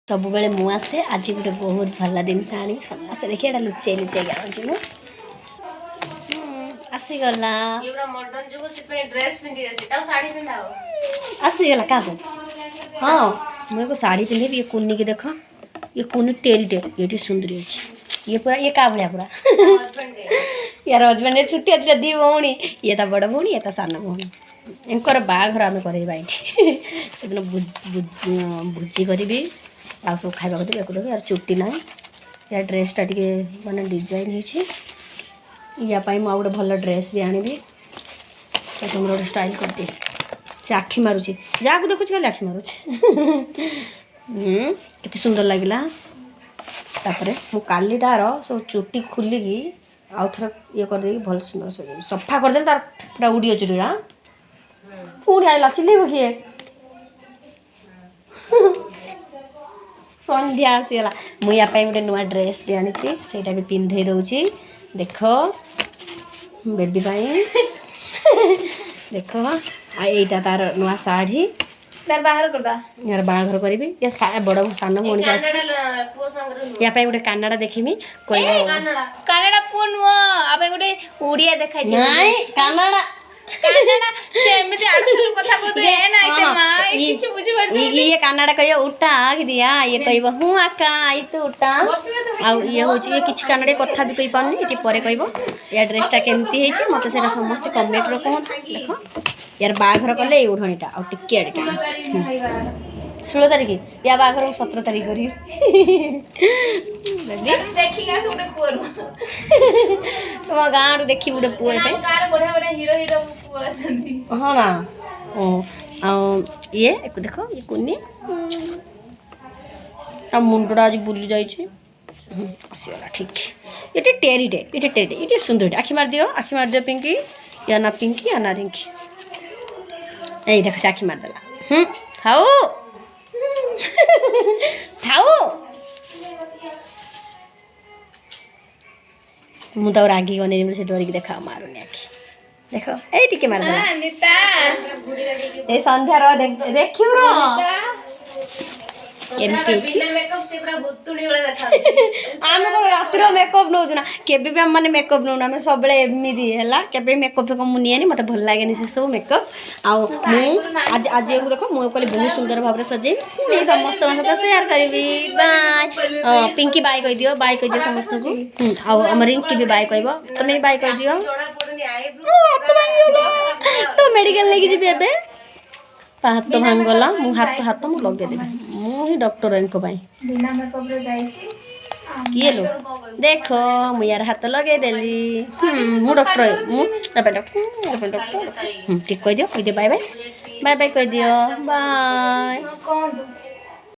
सब बेले मु आसे आज गोटे बहुत भल जिनस आनी समस्त देखिए लुचे लुचे आनुची मु आसीगला आसीगला क्या हाँ मुझे साड़ी पिंधे ये कुन्नी की देख ये कुन्नी टेरीटे ये सुंदरी अच्छी ये पूरा ये का भाया पूरा यार हजबैंड छुट्टी अच्छी दी भौणी ये तो बड़ भौणी ये तो सान भौणी इनकर बाघर आम कर से दिन भोजी करी आ सब खावा देखे देख यार चुट्टी ना या ड्रेसटा टी माने डिजाइन या गोटे भल ड्रेस भी आनी तुम गोटे स्टाइल करदे से आखि मारुची जहाँ को देखुच खाली आखि मारुची केते सुंदर लगला तापर मु काली तार सब चुट्टी खुलिकी आउ थर ये करदे भल सुंदर सफा करदे तार पूरा उड़ी अच्छी हाँ पुणी आइला चिल्लेब किए संध्या आसीगला मुझे गोटे नुआ ड्रेस भी आनी से भी पिंधे दूची देख बेबी देख यहीटा तार नुआ साड़ी तार बाहर करदा यार बाहर करी ये बड़ सान भौणी या गोटे कानाडा देखीमी कानाडा पुओ नुह आप गोटे उड़िया देखा कानाडा ये कानाडा कह उठा दिया ये कह हूँ आका आई तो उठा ये हूँ ये किसी कानाडा कथा भी कही पानी ये पर कह या ड्रेसटा केमती मत से समस्त कमेंट रो कहते देख यार बाघर कले ये ओढ़णीटा आ टिके 16 तारीख या बाघर 17 तारीख करी तुम गाँव देखी गोटे पुओ हाँ ना ये देख ये कुन्नी मुंडा आज बुली जासीगला ठीक ये टेरीटे ये सुंदर आखि मार दियो पिंकी या ना रिंकी यही देख से आखि मारदेला खाओ खाओ मु तो रागी गने से डरिक देखा मारुनी आखि देख ए टिके मारदेला ए संध्या देखियो एमती आम कौन रातिर मेकअप नौ ना केबे भी आम मेकअप नौ आम सब एमती है केबे मेकअप फेकअप मुझे मत भल लगे से सब मेकअप आज आज देख मुझे कहली बहुत सुंदर भाव सजे समस्त सहित सेयार करी बाय पिंकी बाय कह समस्त को आम रिंकी भी बाय कह तुम भी बाय कह दियो तो मेडिकल लेके जी एबे हाथ भांगला मु हाथ मु लगे मु ही डॉक्टर इनको बिना मेकअप रे जाईची किए लो देख मु यार हाथ लगे देली मु डॉक्टर मु डॉक्टर ठीक कह दियो बाय बाय कह दियो बाय।